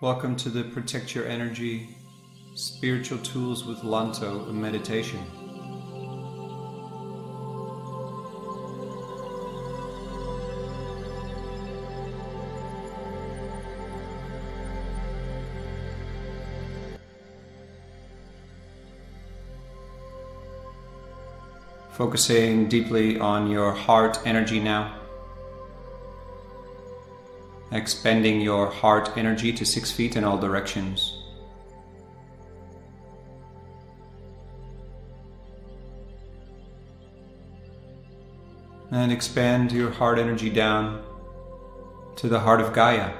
Welcome to the Protect Your Energy Spiritual Tools with Lanto meditation. Focusing deeply on your heart energy now. Expanding your heart energy to 6 feet in all directions. And expand your heart energy down to the heart of Gaia.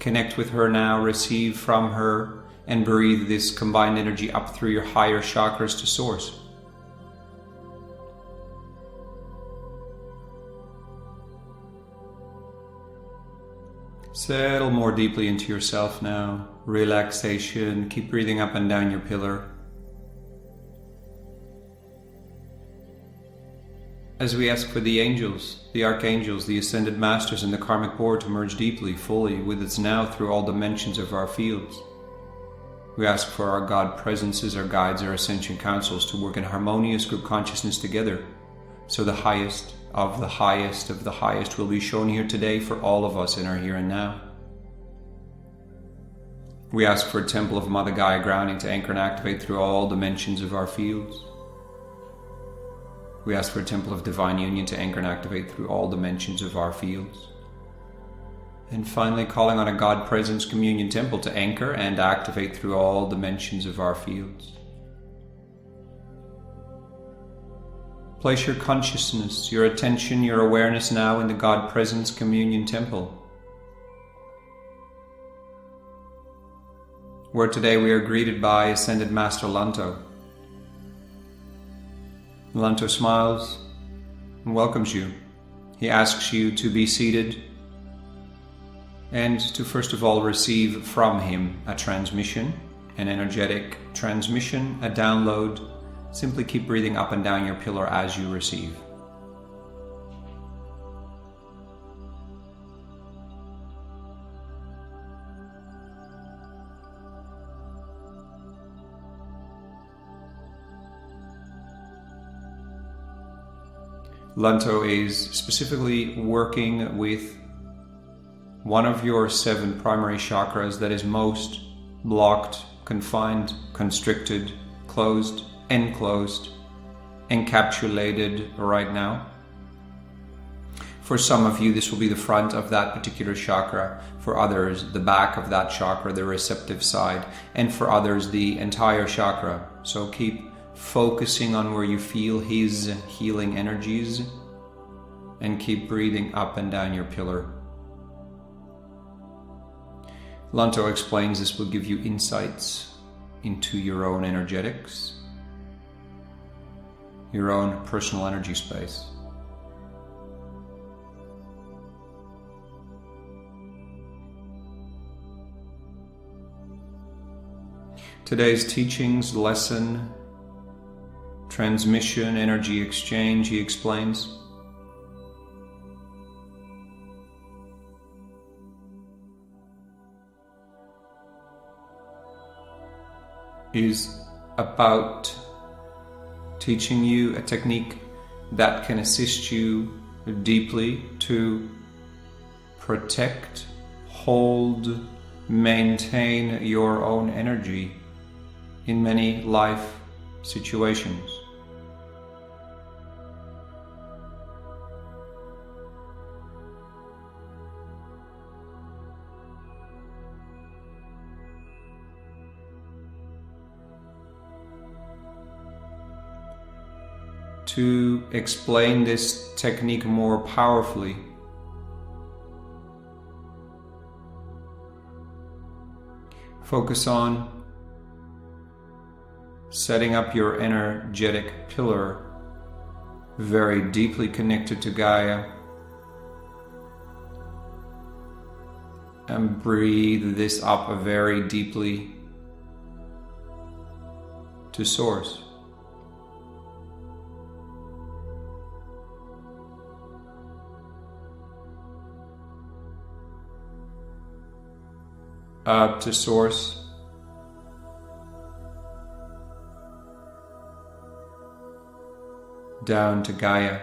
Connect with her now, receive from her, and breathe this combined energy up through your higher chakras to source. Settle more deeply into yourself now. Relaxation. Keep breathing up and down your pillar. As we ask for the angels, the archangels, the Ascended Masters, and the Karmic Board to merge deeply, fully, with us now through all dimensions of our fields. We ask for our God presences, our guides, our ascension councils to work in harmonious group consciousness together, so the highest of the highest of the highest will be shown here today for all of us in our here and now. We ask for a temple of Mother Gaia grounding to anchor and activate through all dimensions of our fields. We ask for a temple of divine union to anchor and activate through all dimensions of our fields. And finally, calling on a God Presence Communion Temple to anchor and activate through all dimensions of our fields. Place your consciousness, your attention, your awareness now in the God Presence Communion Temple, where today we are greeted by Ascended Master Lanto. Lanto smiles and welcomes you. He asks you to be seated and to first of all receive from him a transmission, an energetic transmission, a download. Simply keep breathing up and down your pillar as you receive. Lanto is specifically working with one of your 7 primary chakras that is most blocked, confined, constricted, closed, enclosed, encapsulated right now. For some of you, this will be the front of that particular chakra. For others, the back of that chakra, the receptive side. And for others, the entire chakra. So keep focusing on where you feel his healing energies and keep breathing up and down your pillar. Lanto explains this will give you insights into your own energetics, your own personal energy space. Today's teachings, lesson, transmission, energy exchange, he explains, is about teaching you a technique that can assist you deeply to protect, hold, maintain your own energy in many life situations. To explain this technique more powerfully, focus on setting up your energetic pillar very deeply connected to Gaia, and breathe this up very deeply to Source. up to Source. Down to Gaia.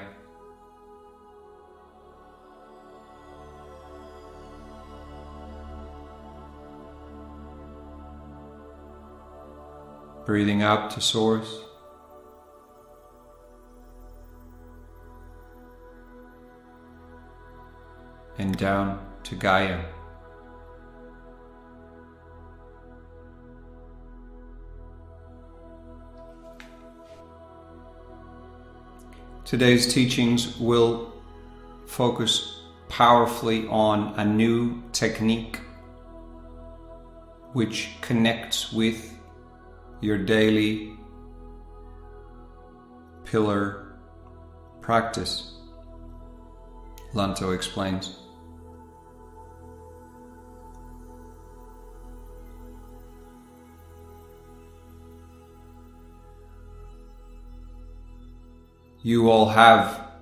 Breathing up to Source. And down to Gaia. Today's teachings will focus powerfully on a new technique which connects with your daily pillar practice. Lanto explains. You all have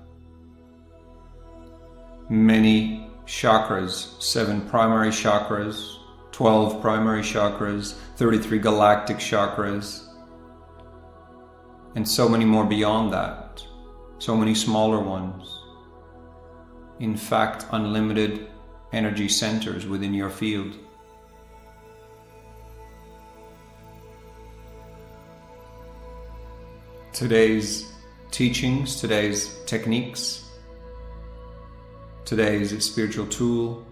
many chakras, 7 primary chakras, 12 primary chakras, 33 galactic chakras, and so many more beyond that, so many smaller ones. In fact, unlimited energy centers within your field. Today's teachings, today's techniques, today's spiritual tool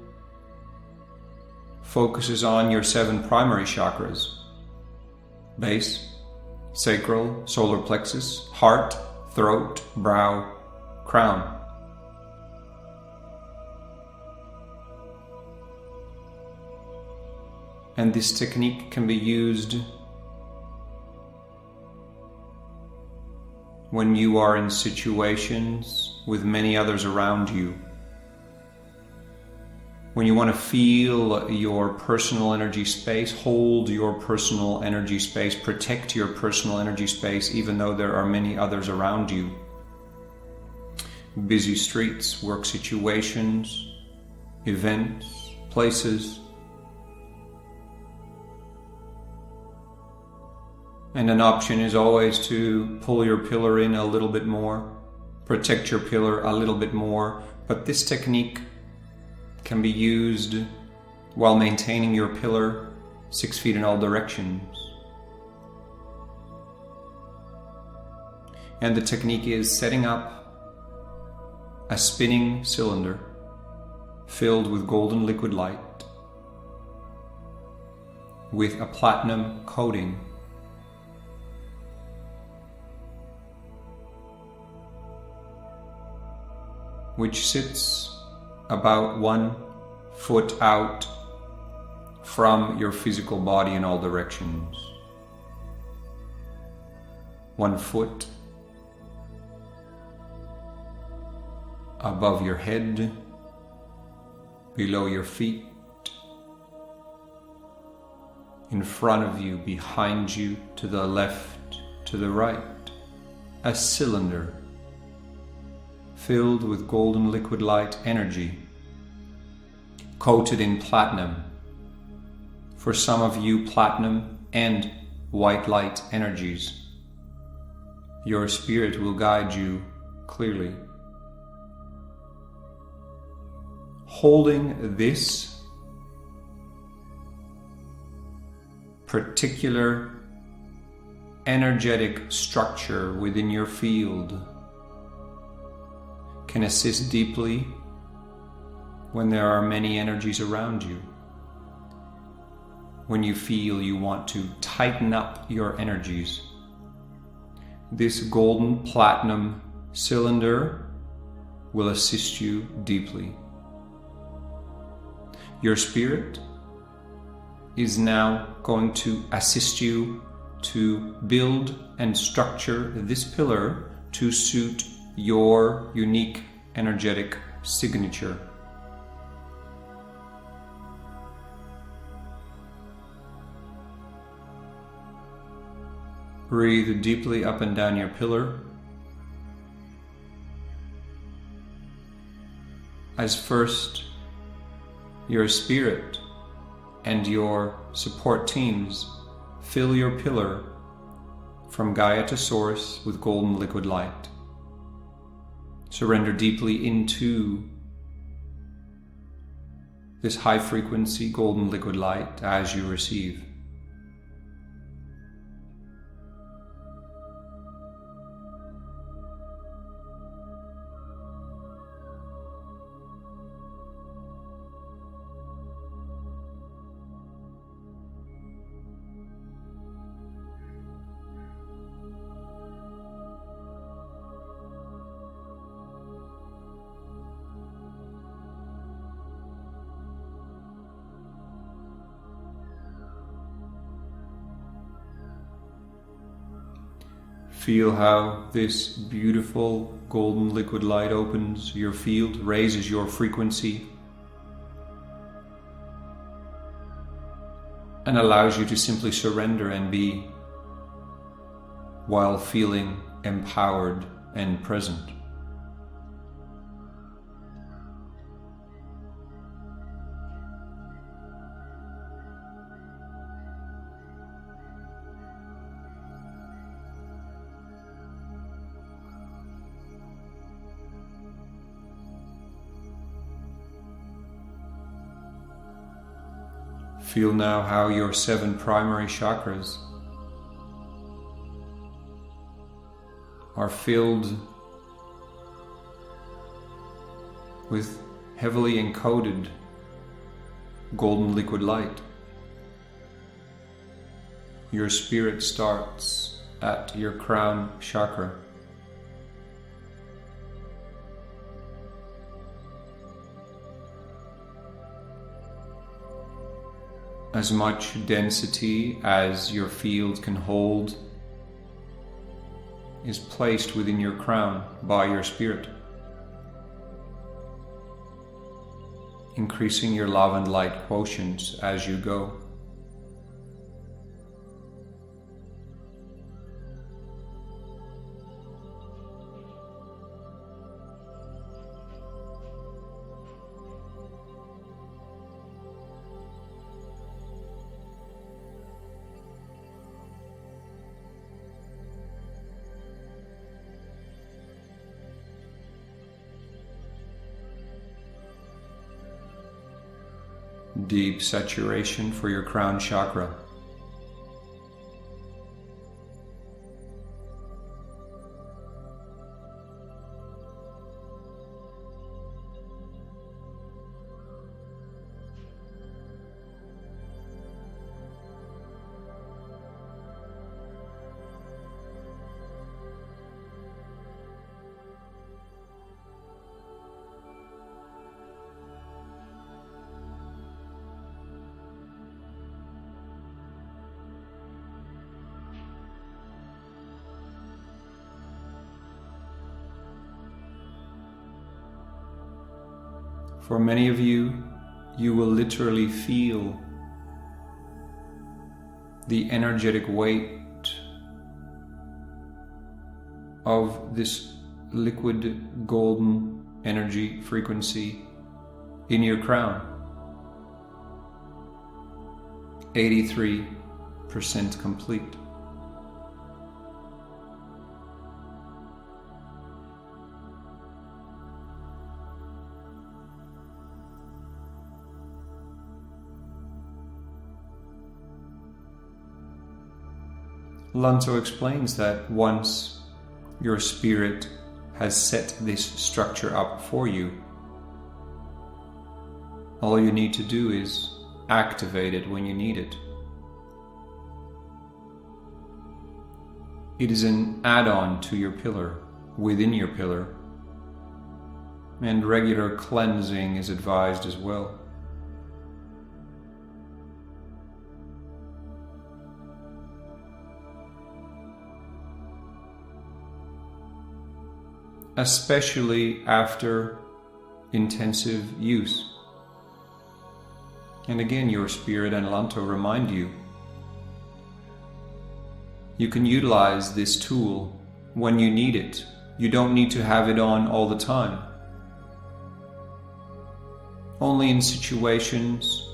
focuses on your 7 primary chakras: base, sacral, solar plexus, heart, throat, brow, crown. And this technique can be used when you are in situations with many others around you. When you want to feel your personal energy space, hold your personal energy space, protect your personal energy space, even though there are many others around you. Busy streets, work situations, events, places. And an option is always to pull your pillar in a little bit more, protect your pillar a little bit more, but this technique can be used while maintaining your pillar 6 feet in all directions. And the technique is setting up a spinning cylinder filled with golden liquid light with a platinum coating, which sits about 1 foot out from your physical body in all directions. 1 foot above your head, below your feet, in front of you, behind you, to the left, to the right. A cylinder filled with golden liquid light energy, coated in platinum. For some of you, platinum and white light energies. Your spirit will guide you clearly. Holding this particular energetic structure within your field can assist deeply when there are many energies around you. When you feel you want to tighten up your energies, this golden platinum cylinder will assist you deeply. Your spirit is now going to assist you to build and structure this pillar to suit your unique energetic signature. Breathe deeply up and down your pillar as first your spirit and your support teams fill your pillar from Gaia to Source with golden liquid light. Surrender deeply into this high frequency golden liquid light as you receive. Feel how this beautiful golden liquid light opens your field, raises your frequency, and allows you to simply surrender and be while feeling empowered and present. Feel now how your 7 primary chakras are filled with heavily encoded golden liquid light. Your spirit starts at your crown chakra. As much density as your field can hold is placed within your crown by your spirit, increasing your love and light quotients as you go. Deep saturation for your crown chakra. For many of you, you will literally feel the energetic weight of this liquid golden energy frequency in your crown. 83% complete. Lanto explains that once your spirit has set this structure up for you, all you need to do is activate it when you need it. It is an add-on to your pillar, within your pillar, and regular cleansing is advised as well. Especially after intensive use. And again, your spirit and Lanto remind you, you can utilize this tool when you need it. You don't need to have it on all the time. Only in situations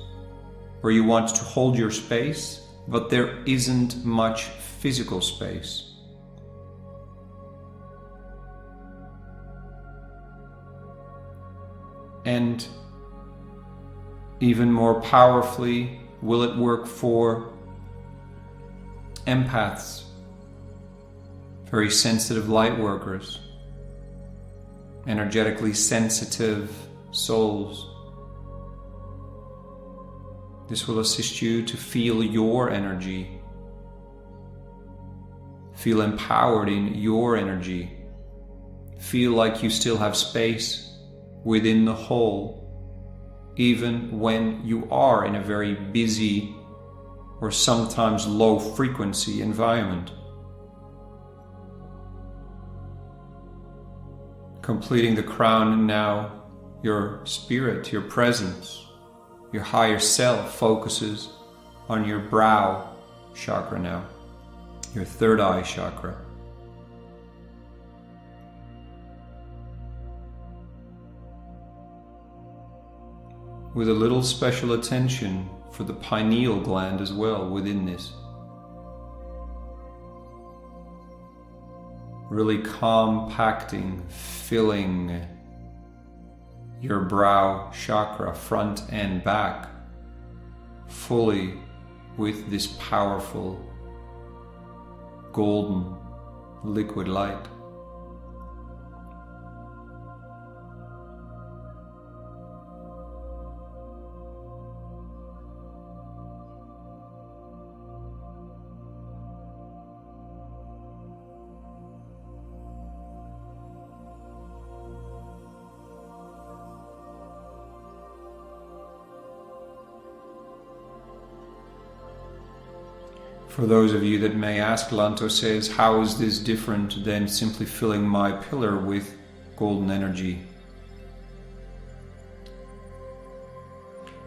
where you want to hold your space, but there isn't much physical space. And even more powerfully, will it work for empaths, very sensitive light workers, energetically sensitive souls. This will assist you to feel your energy, feel empowered in your energy, feel like you still have space within the whole, even when you are in a very busy or sometimes low frequency environment. Completing the crown now, your spirit, your presence, your higher self focuses on your brow chakra now, your third eye chakra. With a little special attention for the pineal gland as well within this. Really compacting, filling your brow chakra, front and back, fully with this powerful golden liquid light. For those of you that may ask, Lanto says, how is this different than simply filling my pillar with golden energy?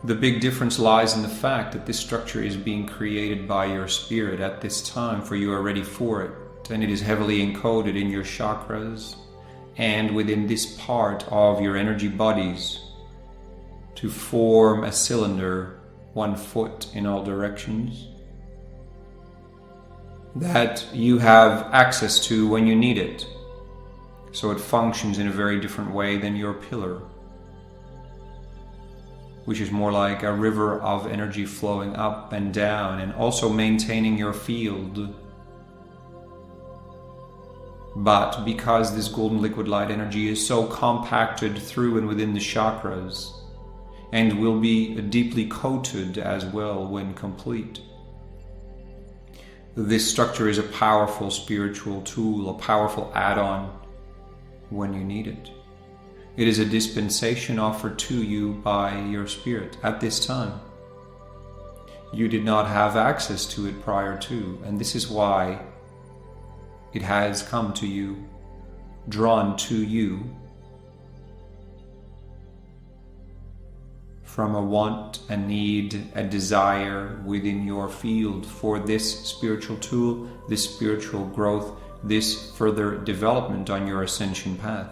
The big difference lies in the fact that this structure is being created by your spirit at this time, for you are ready for it, and it is heavily encoded in your chakras and within this part of your energy bodies to form a cylinder 1 foot in all directions that you have access to when you need it. So it functions in a very different way than your pillar, which is more like a river of energy flowing up and down and also maintaining your field. But because this golden liquid light energy is so compacted through and within the chakras and will be deeply coated as well when complete, this structure is a powerful spiritual tool, a powerful add-on when you need it. It is a dispensation offered to you by your spirit at this time. You did not have access to it prior to, and this is why it has come to you, drawn to you from a want, a need, a desire within your field for this spiritual tool, this spiritual growth, this further development on your ascension path,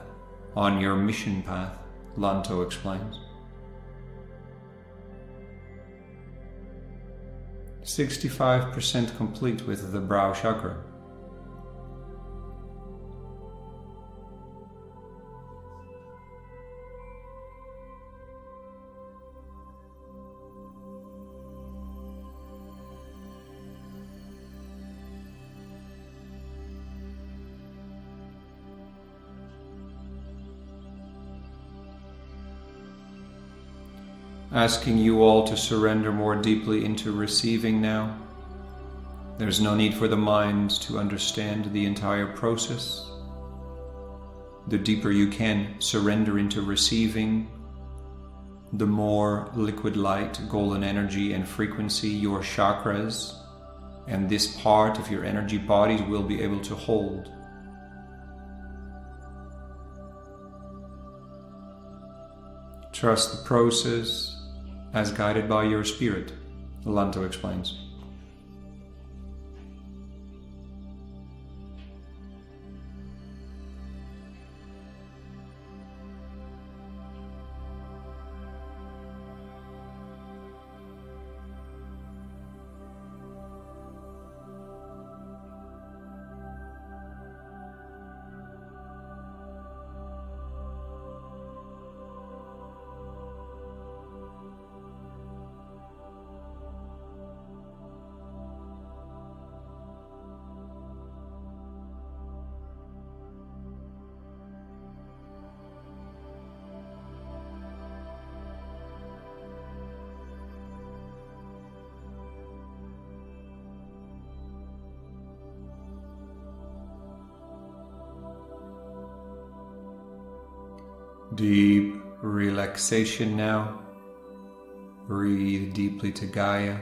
on your mission path, Lanto explains. 65% complete with the brow chakra. Asking you all to surrender more deeply into receiving now. There's no need for the mind to understand the entire process. The deeper you can surrender into receiving, the more liquid light, golden energy and frequency your chakras and this part of your energy bodies will be able to hold. Trust the process as guided by your spirit, Lanto explains. Deep relaxation now. Breathe deeply to Gaia,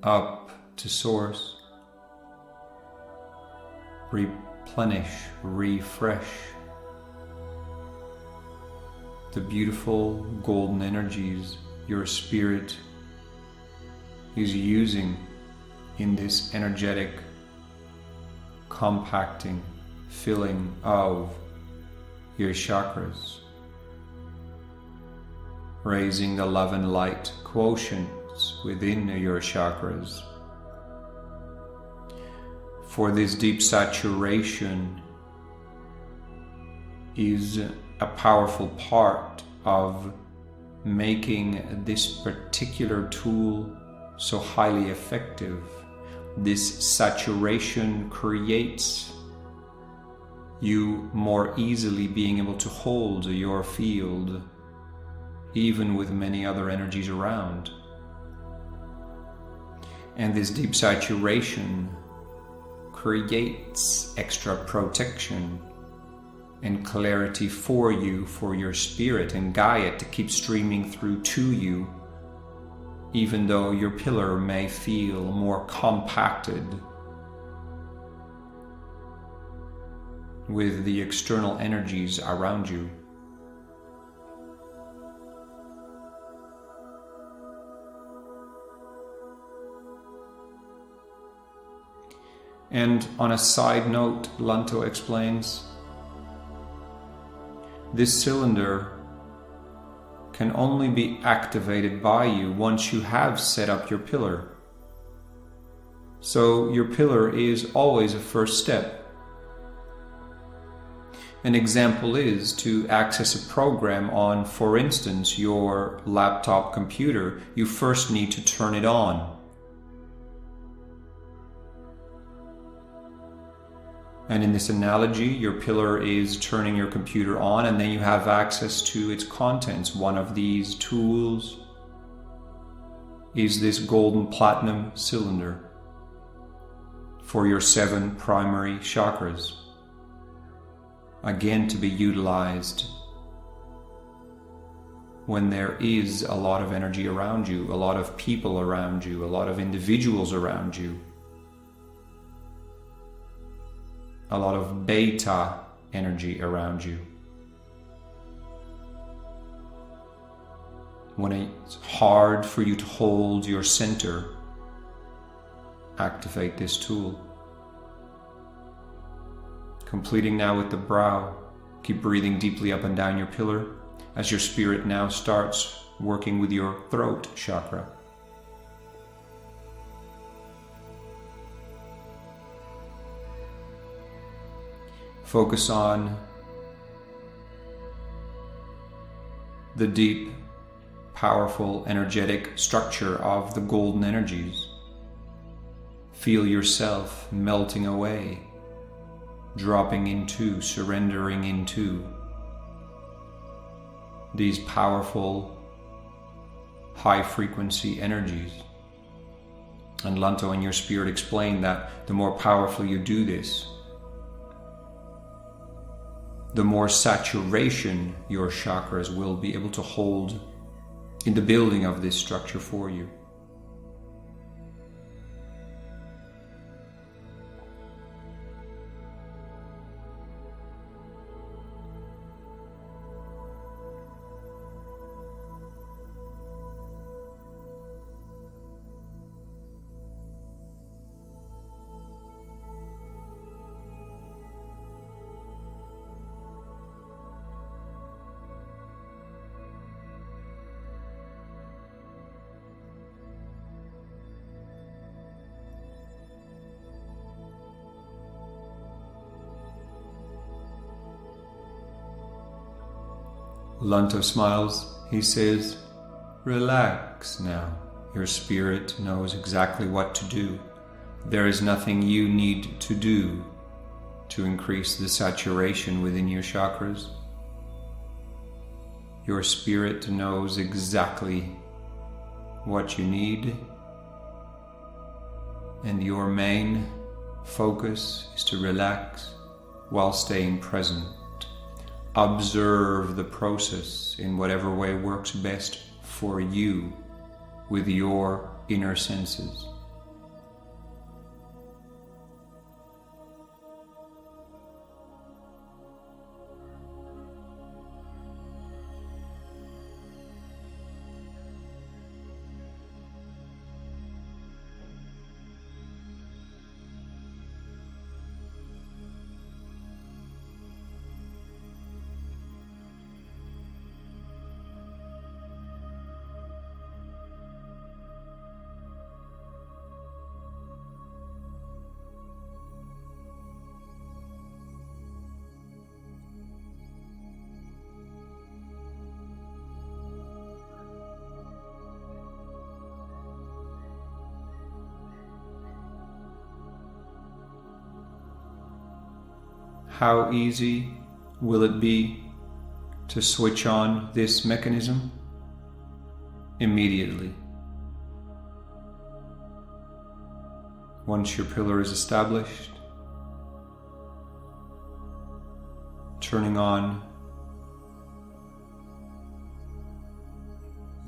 up to Source. Replenish, refresh the beautiful golden energies your spirit is using in this energetic compacting, filling of your chakras, raising the love and light quotients within your chakras. For this deep saturation is a powerful part of making this particular tool so highly effective. This saturation creates you more easily being able to hold your field, even with many other energies around. And this deep saturation creates extra protection and clarity for you, for your spirit and Gaia to keep streaming through to you, even though your pillar may feel more compacted with the external energies around you. And on a side note, Lanto explains, this cylinder can only be activated by you once you have set up your pillar. So your pillar is always a first step. An example is to access a program on, for instance, your laptop computer. You first need to turn it on. And in this analogy, your pillar is turning your computer on, and then you have access to its contents. One of these tools is this golden platinum cylinder for your 7 primary chakras. Again, to be utilized when there is a lot of energy around you, a lot of people around you, a lot of individuals around you, a lot of beta energy around you. When it's hard for you to hold your center, activate this tool. Completing now with the brow. Keep breathing deeply up and down your pillar as your spirit now starts working with your throat chakra. Focus on the deep, powerful, energetic structure of the golden energies. Feel yourself melting away, dropping into, surrendering into these powerful, high-frequency energies. And Lanto and your spirit explain that the more powerfully you do this, the more saturation your chakras will be able to hold in the building of this structure for you. Lanto smiles. He says, relax now. Your spirit knows exactly what to do. There is nothing you need to do to increase the saturation within your chakras. Your spirit knows exactly what you need, and your main focus is to relax while staying present. observe the process in whatever way works best for you with your inner senses. How easy will it be to switch on this mechanism? Immediately. Once your pillar is established, turning on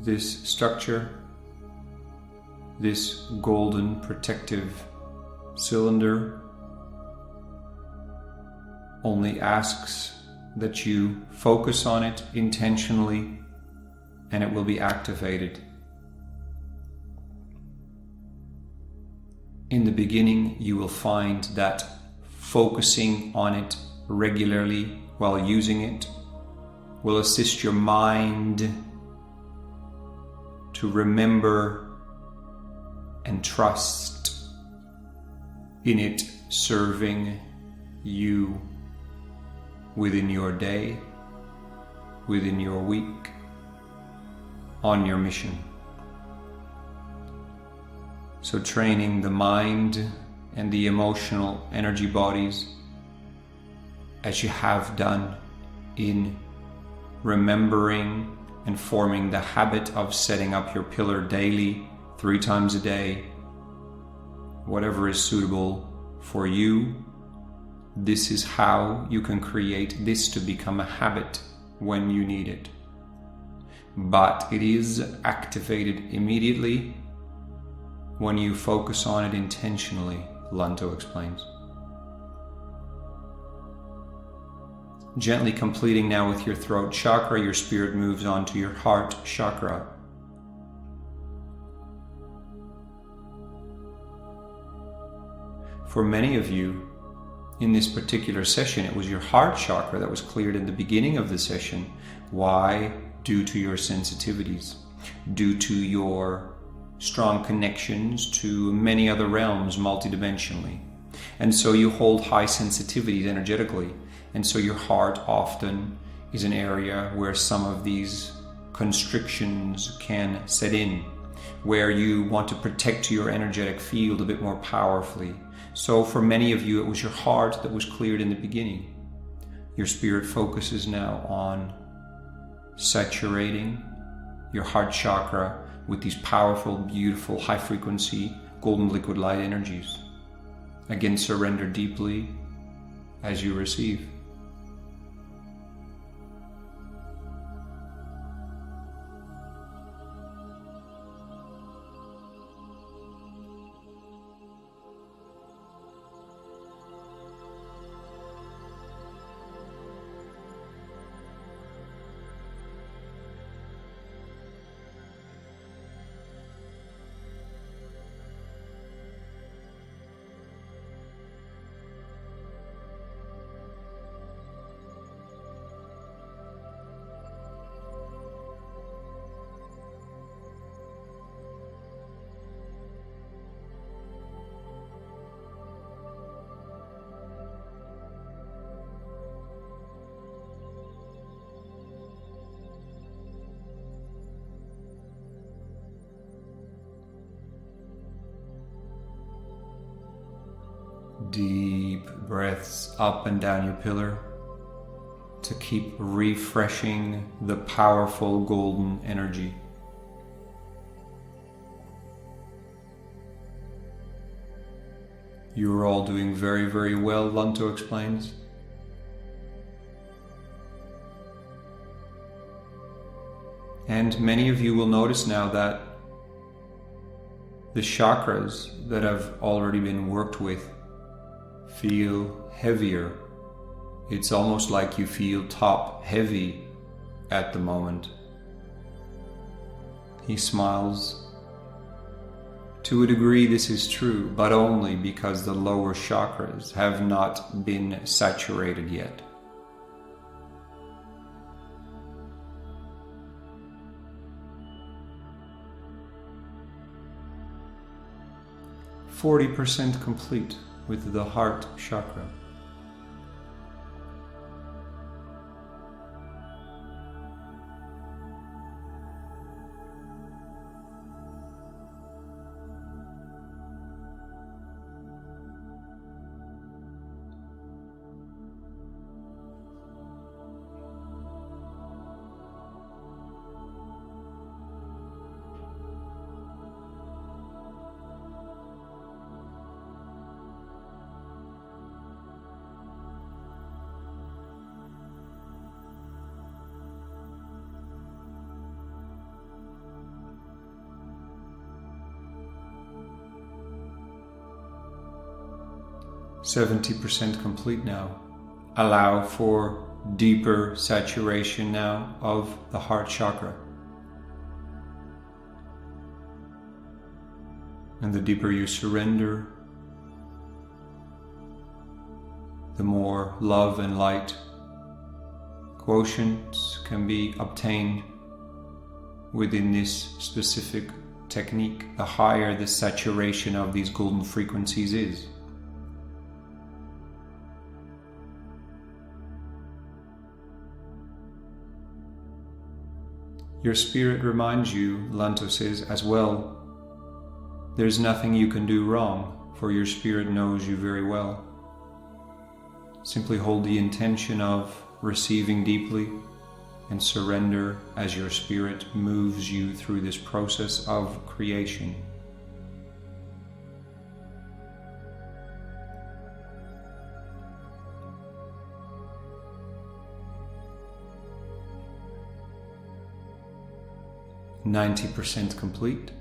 this structure, this golden protective cylinder, only asks that you focus on it intentionally, and it will be activated. In the beginning, you will find that focusing on it regularly while using it will assist your mind to remember and trust in it serving you within your day, within your week, on your mission. So training the mind and the emotional energy bodies, as you have done in remembering and forming the habit of setting up your pillar daily, 3 times a day, whatever is suitable for you. This is how you can create this to become a habit when you need it. But it is activated immediately when you focus on it intentionally, Lanto explains. Gently completing now with your throat chakra, your spirit moves on to your heart chakra. For many of you, in this particular session, it was your heart chakra that was cleared in the beginning of the session. Why? Due to your sensitivities, due to your strong connections to many other realms multidimensionally. And so you hold high sensitivities energetically. And so your heart often is an area where some of these constrictions can set in, where you want to protect your energetic field a bit more powerfully. So for many of you, it was your heart that was cleared in the beginning. Your spirit focuses now on saturating your heart chakra with these powerful, beautiful, high-frequency, golden liquid light energies. Again, surrender deeply as you receive. Deep breaths up and down your pillar to keep refreshing the powerful golden energy. You're all doing very, very well, Lanto explains. And many of you will notice now that the chakras that have already been worked with feel heavier. It's almost like you feel top heavy at the moment. He smiles. To a degree this is true, but only because the lower chakras have not been saturated yet. %40 complete with the heart chakra. %70 complete now. Allow for deeper saturation now of the heart chakra. And the deeper you surrender, the more love and light quotients can be obtained within this specific technique, the higher the saturation of these golden frequencies is. Your spirit reminds you, Lanto says, as well, there's nothing you can do wrong, for your spirit knows you very well. Simply hold the intention of receiving deeply and surrender as your spirit moves you through this process of creation. %90 complete.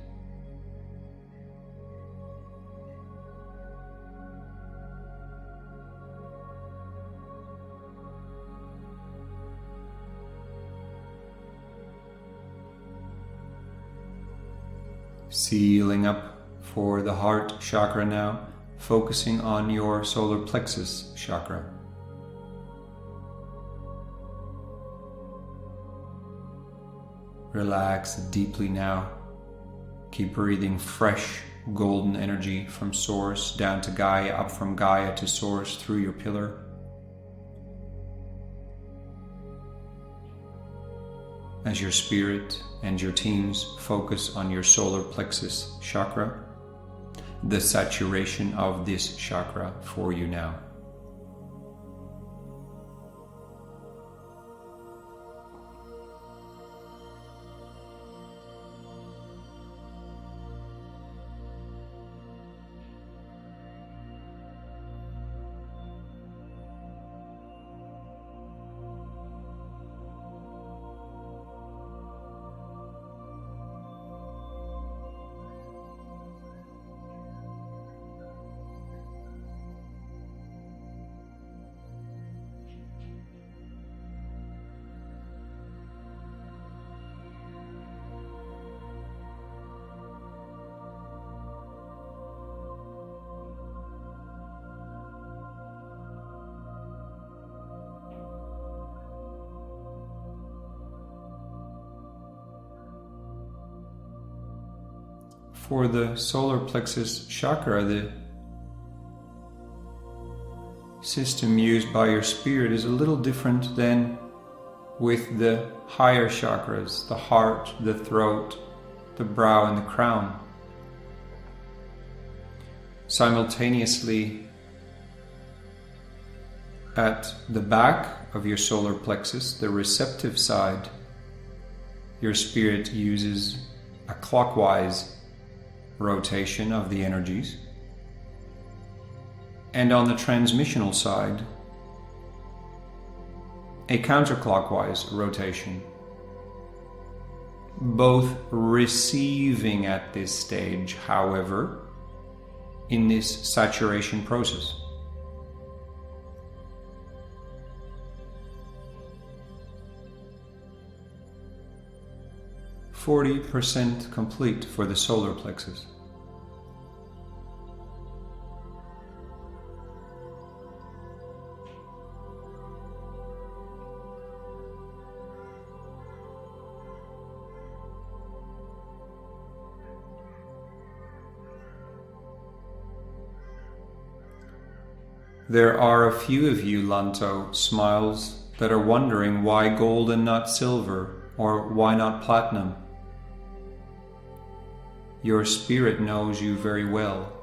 Sealing up for the heart chakra now, focusing on your solar plexus chakra. Relax deeply now. Keep breathing fresh golden energy from source down to Gaia, up from Gaia to source through your pillar. As your spirit and your teams focus on your solar plexus chakra, the saturation of this chakra for you now. For the solar plexus chakra, the system used by your spirit is a little different than with the higher chakras, the heart, the throat, the brow, and the crown. Simultaneously, at the back of your solar plexus, the receptive side, your spirit uses a clockwise rotation of the energies, and on the transmissional side, a counterclockwise rotation. both receiving at this stage, however, in this saturation process. %40 complete for the solar plexus. There are a few of you, Lanto, smiles, that are wondering why gold and not silver, or why not platinum. Your spirit knows you very well,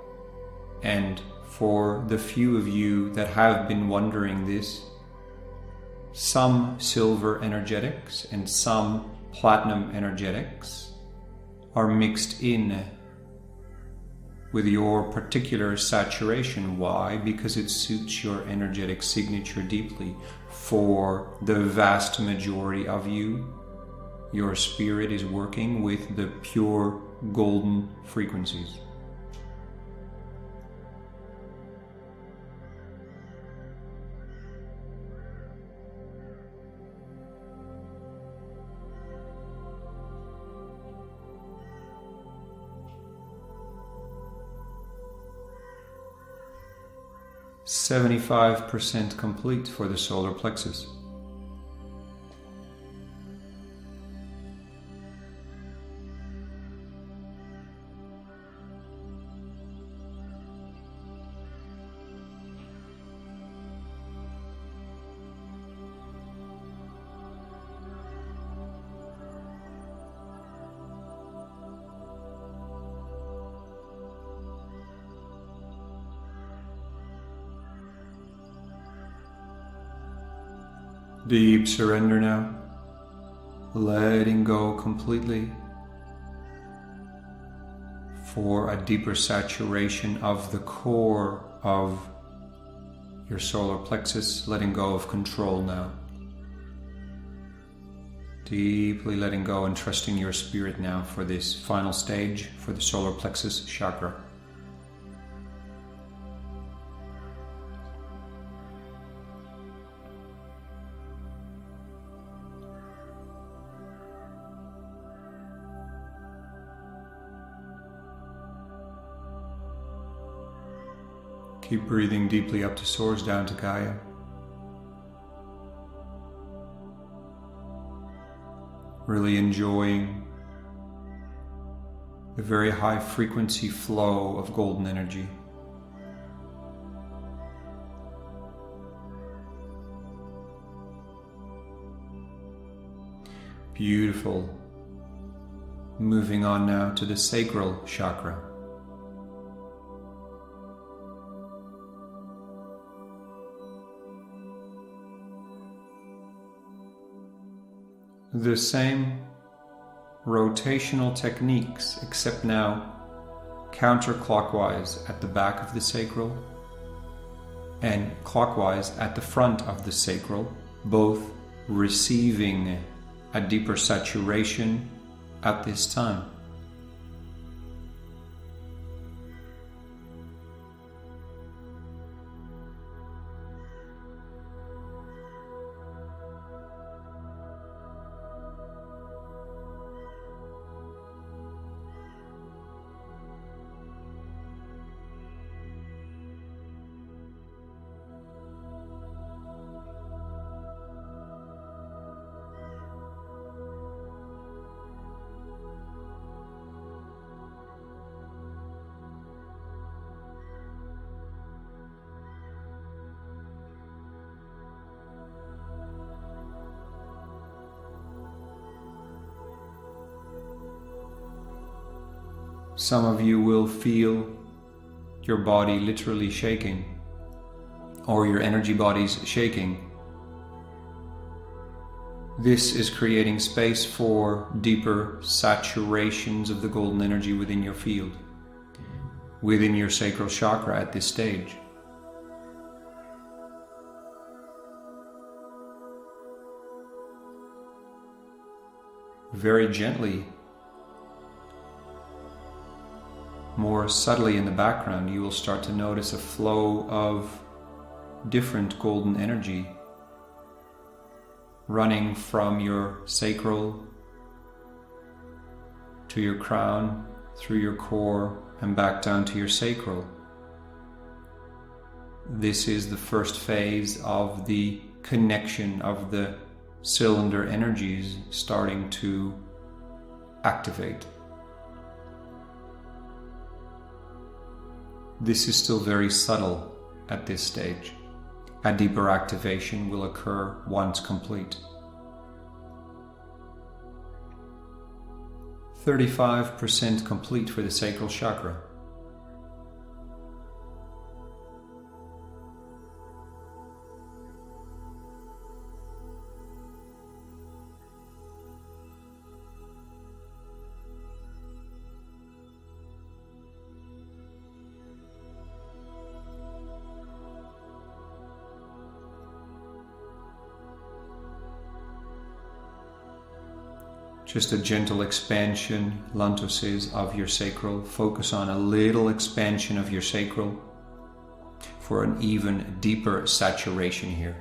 and for the few of you that have been wondering this, some silver energetics and some platinum energetics are mixed in with your particular saturation. Why? Because it suits your energetic signature deeply. For the vast majority of you, your spirit is working with the pure golden frequencies. %75 complete for the solar plexus. Deep surrender now, letting go completely for a deeper saturation of the core of your solar plexus, letting go of control now. Deeply letting go and trusting your spirit now for this final stage for the solar plexus chakra. Keep breathing deeply up to source, down to Gaia. Really enjoying the very high frequency flow of golden energy. Beautiful. Moving on now to the sacral chakra. The same rotational techniques, except now counterclockwise at the back of the sacral and clockwise at the front of the sacral, both receiving a deeper saturation at this time. Some of you will feel your body literally shaking, or your energy bodies shaking. This is creating space for deeper saturations of the golden energy within your field, within your sacral chakra at this stage. very gently, more subtly in the background, you will start to notice a flow of different golden energy running from your sacral to your crown, through your core, and back down to your sacral. This is the first phase of the connection of the cylinder energies starting to activate. This is still very subtle at this stage. A deeper activation will occur once complete. 35% complete for the sacral chakra. Just a gentle expansion, Lanto says, of your sacral. Focus on a little expansion of your sacral for an even deeper saturation here.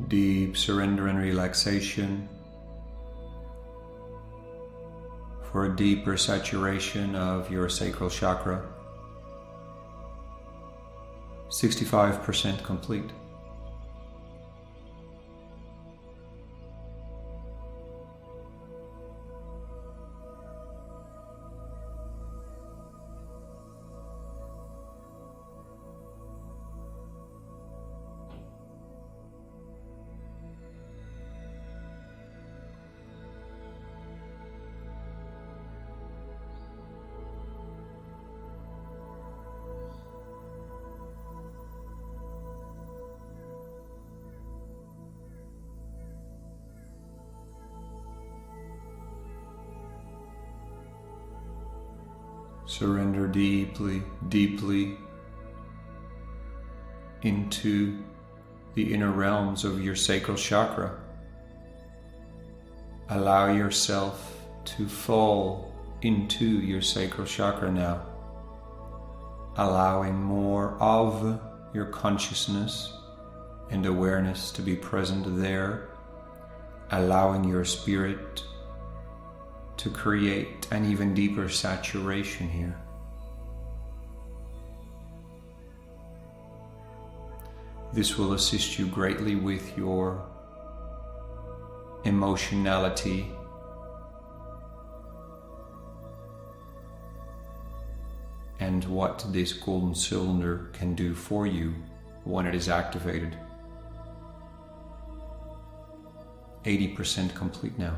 Deep surrender and relaxation for a deeper saturation of your sacral chakra. 65% complete. Surrender deeply, deeply into the inner realms of your sacral chakra. Allow yourself to fall into your sacral chakra now, allowing more of your consciousness and awareness to be present there, allowing your spirit to create an even deeper saturation here. This will assist you greatly with your emotionality and what this golden cylinder can do for you when it is activated. 80% complete now.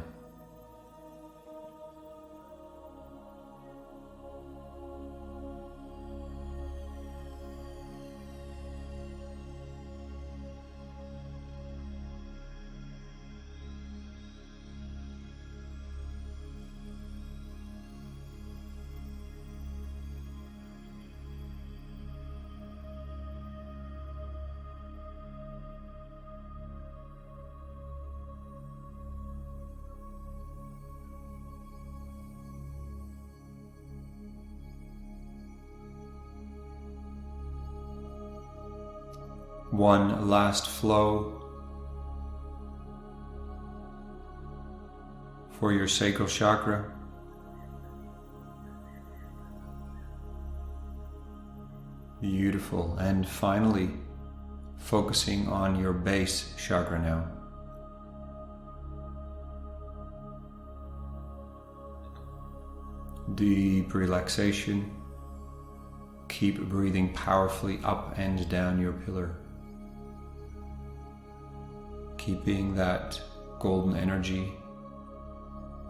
One last flow for your sacral chakra. Beautiful. And finally, focusing on your base chakra now. Deep relaxation. Keep breathing powerfully up and down your pillar, keeping that golden energy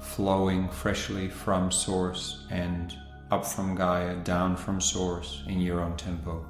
flowing freshly from source and up from Gaia, down from source in your own tempo.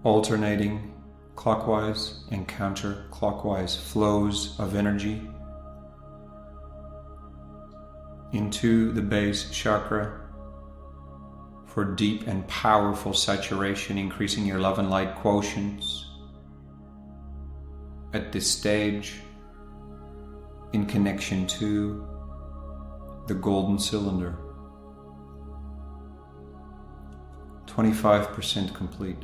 alternating clockwise and counterclockwise flows of energy into the base chakra for deep and powerful saturation, increasing your love and light quotients at this stage in connection to the golden cylinder. 25% complete.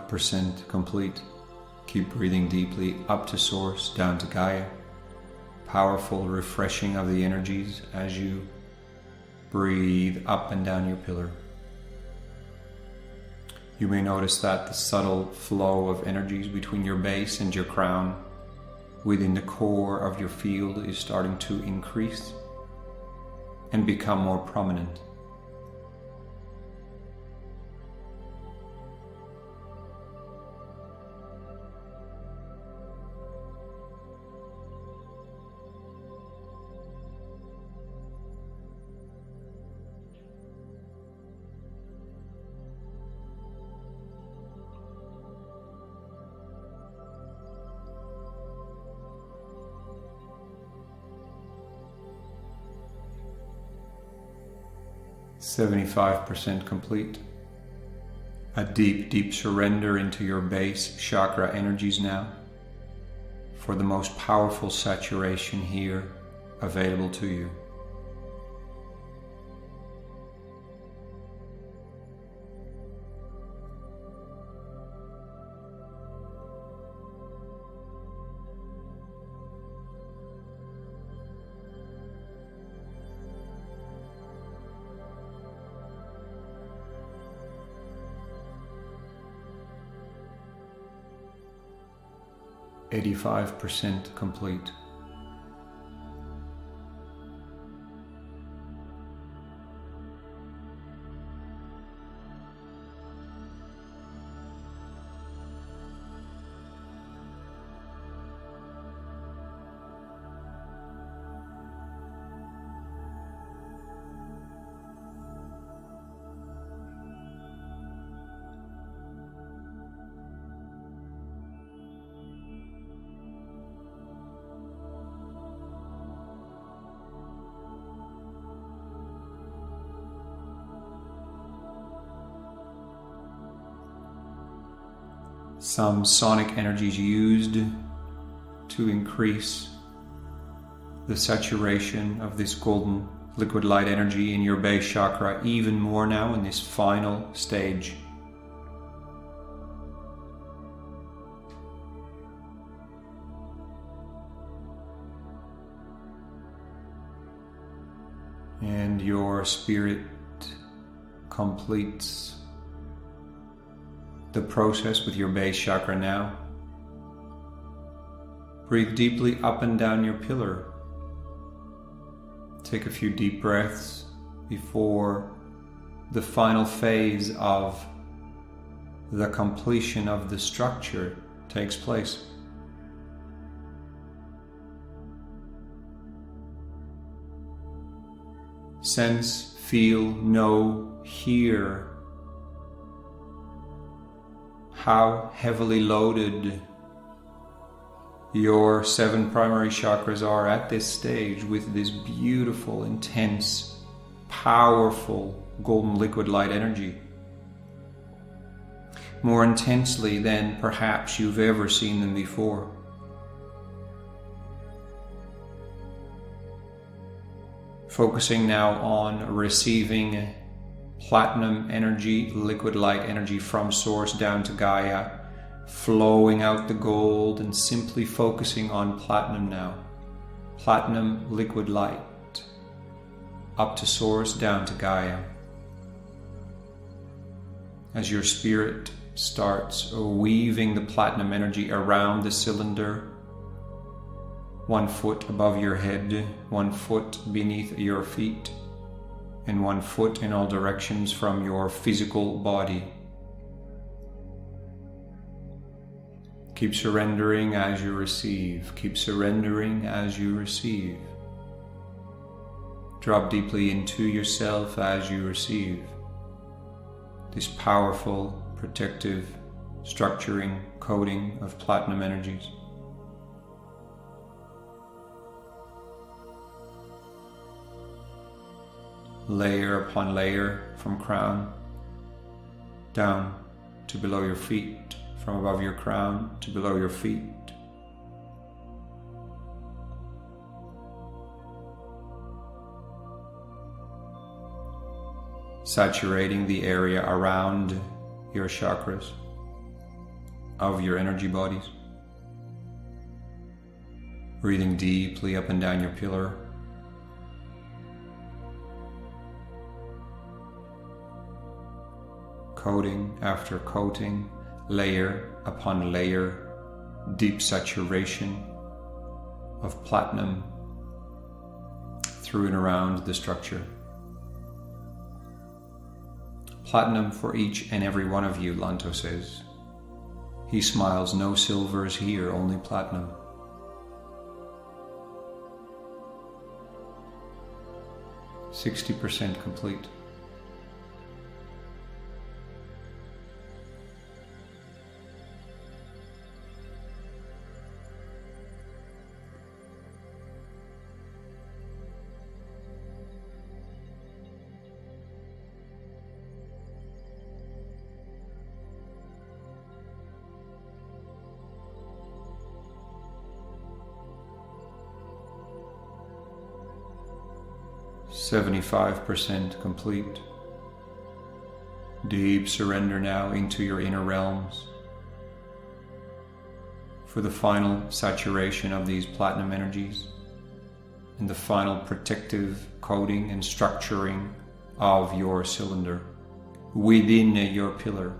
%, complete. Keep breathing deeply up to Source, down to Gaia. Powerful refreshing of the energies as you breathe up and down your pillar. You may notice that the subtle flow of energies between your base and your crown within the core of your field is starting to increase and become more prominent. %, complete. A deep, deep surrender into your base chakra energies now for the most powerful saturation here available to you. %, complete. Some sonic energies used to increase the saturation of this golden liquid light energy in your base chakra even more now in this final stage. And your spirit completes the process with your base chakra now. Breathe deeply up and down your pillar. Take a few deep breaths before the final phase of the completion of the structure takes place. Sense, feel, know, hear how heavily loaded your 7 primary chakras are at this stage with this beautiful, intense, powerful golden liquid light energy. More intensely than perhaps you've ever seen them before. Focusing now on receiving platinum energy, liquid light energy from Source down to Gaia, flowing out the gold, and simply focusing on platinum now. Platinum liquid light, up to Source, down to Gaia. As your spirit starts weaving the platinum energy around the cylinder, 1 foot above your head, 1 foot beneath your feet, and 1 foot in all directions from your physical body. Keep surrendering as you receive. Keep surrendering as you receive. Drop deeply into yourself as you receive this powerful, protective, structuring, coding of platinum energies. Layer upon layer, from crown down to below your feet, from above your crown to below your feet. Saturating the area around your chakras of your energy bodies. Breathing deeply up and down your pillar. Coating after coating, layer upon layer, deep saturation of platinum through and around the structure. Platinum for each and every one of you, Lanto says. He smiles, no silvers here, only platinum. %60 complete. %75 complete. Deep surrender now into your inner realms for the final saturation of these platinum energies and the final protective coating and structuring of your cylinder within your pillar.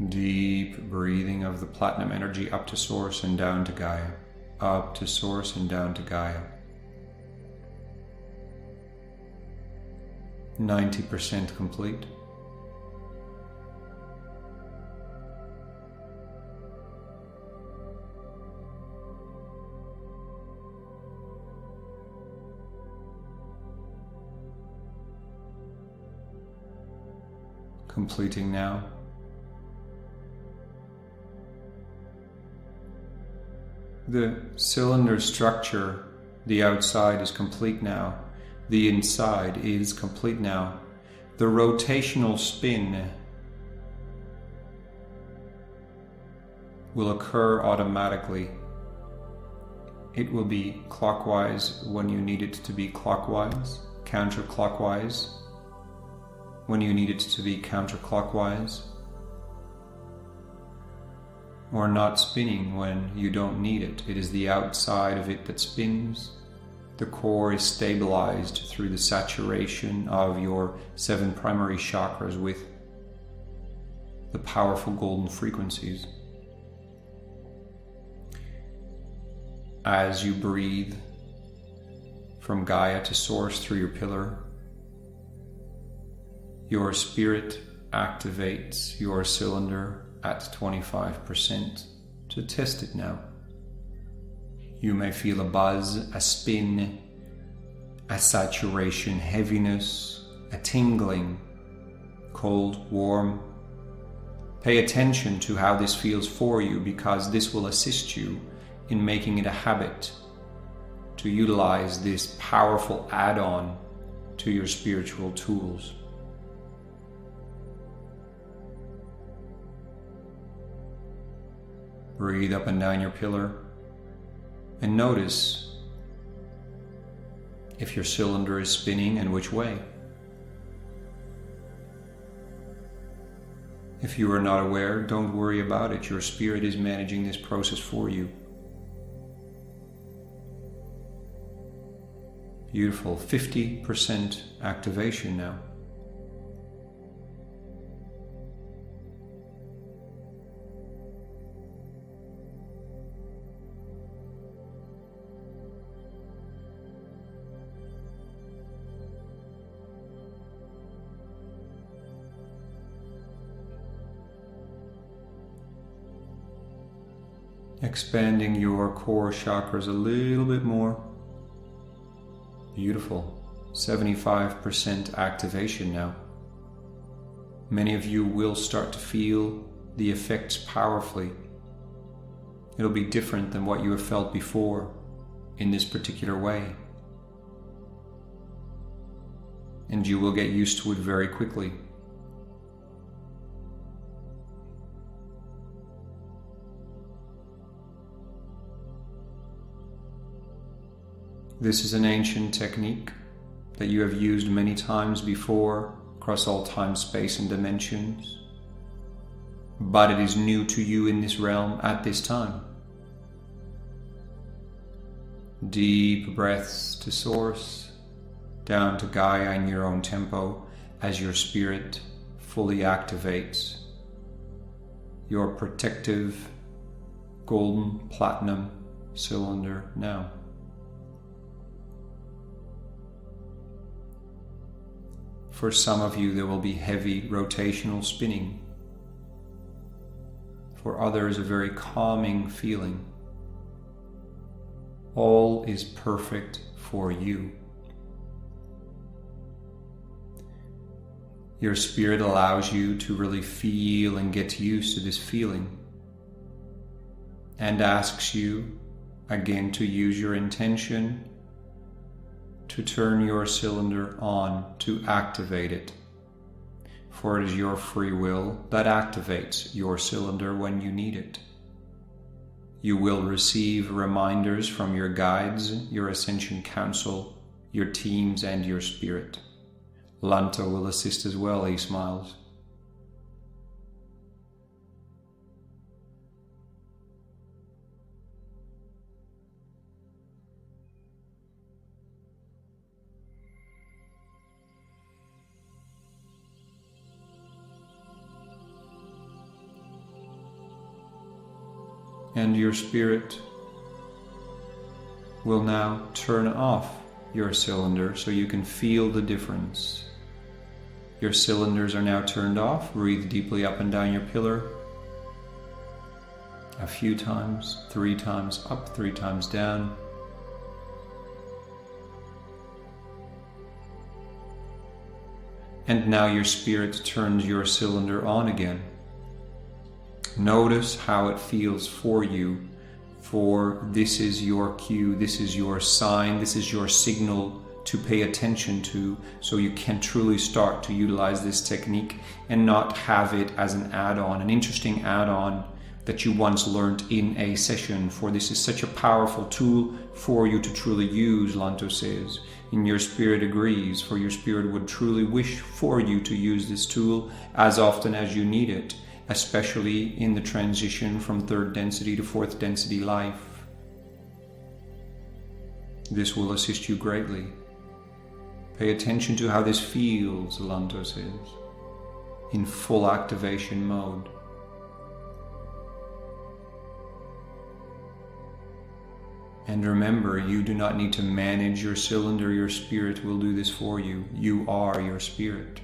Deep breathing of the platinum energy up to Source and down to Gaia. Up to Source and down to Gaia. 90% complete. Completing now. The cylinder structure, the outside is complete now. The inside is complete now. The rotational spin will occur automatically. It will be clockwise when you need it to be clockwise, counterclockwise when you need it to be counterclockwise, or not spinning when you don't need it. It is the outside of it that spins. The core is stabilized through the saturation of your 7 primary chakras with the powerful golden frequencies. As you breathe from Gaia to Source through your pillar, your spirit activates your cylinder at 25% to test it now. You may feel a buzz, a spin, a saturation, heaviness, a tingling, cold, warm. Pay attention to how this feels for you, because this will assist you in making it a habit to utilize this powerful add-on to your spiritual tools. Breathe up and down your pillar and notice if your cylinder is spinning and which way. If you are not aware, don't worry about it. Your spirit is managing this process for you. Beautiful. 50% activation now. Expanding your core chakras a little bit more. Beautiful. 75% activation now. Many of you will start to feel the effects powerfully. It'll be different than what you have felt before in this particular way. And you will get used to it very quickly. This is an ancient technique that you have used many times before across all time, space, and dimensions, but it is new to you in this realm at this time. Deep breaths to Source, down to Gaia in your own tempo as your spirit fully activates your protective golden platinum cylinder now. For some of you, there will be heavy rotational spinning. For others, a very calming feeling. All is perfect for you. Your spirit allows you to really feel and get used to this feeling, and asks you again to use your intention to turn your cylinder on, to activate it. For it is your free will that activates your cylinder when you need it. You will receive reminders from your guides, your Ascension Council, your teams, and your spirit. Lanto will assist as well, he smiles. And your spirit will now turn off your cylinder so you can feel the difference. Your cylinders are now turned off. Breathe deeply up and down your pillar. A few times, 3 times up, 3 times down. And now your spirit turns your cylinder on again. Notice how it feels for you, for this is your cue, this is your sign, this is your signal to pay attention to, so you can truly start to utilize this technique and not have it as an add-on, an interesting add-on that you once learned in a session, for this is such a powerful tool for you to truly use, Lanto says. And your spirit agrees, for your spirit would truly wish for you to use this tool as often as you need it, especially in the transition from 3rd density to 4th density life. This will assist you greatly. Pay attention to how this feels, Lanto says, in full activation mode. And remember, you do not need to manage your cylinder, your spirit will do this for you. You are your spirit.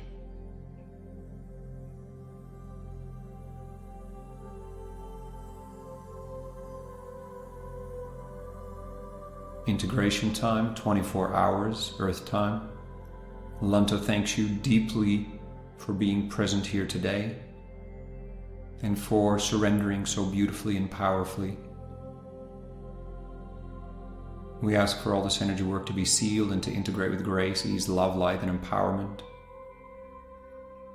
Integration time, 24 hours, Earth time. Lanto thanks you deeply for being present here today and for surrendering so beautifully and powerfully. We ask for all this energy work to be sealed and to integrate with grace, ease, love, light, and empowerment.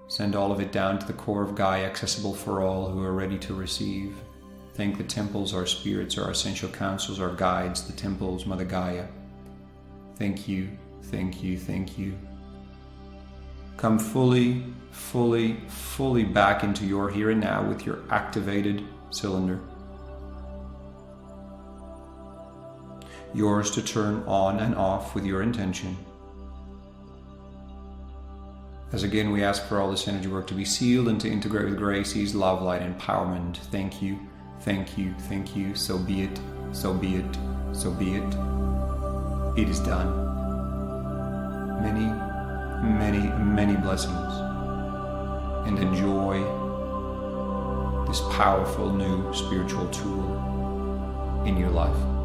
Send all of it down to the core of Gaia, accessible for all who are ready to receive. Thank the temples, our spirits, our essential councils, our guides, the temples, Mother Gaia. Thank you, thank you, thank you. Come fully, fully, fully back into your here and now with your activated cylinder. Yours to turn on and off with your intention. As again we ask for all this energy work to be sealed and to integrate with grace, ease, love, light, and empowerment. Thank you, thank you, thank you. So be it, so be it, so be it. It is done. Many, many, many blessings. And enjoy this powerful new spiritual tool in your life.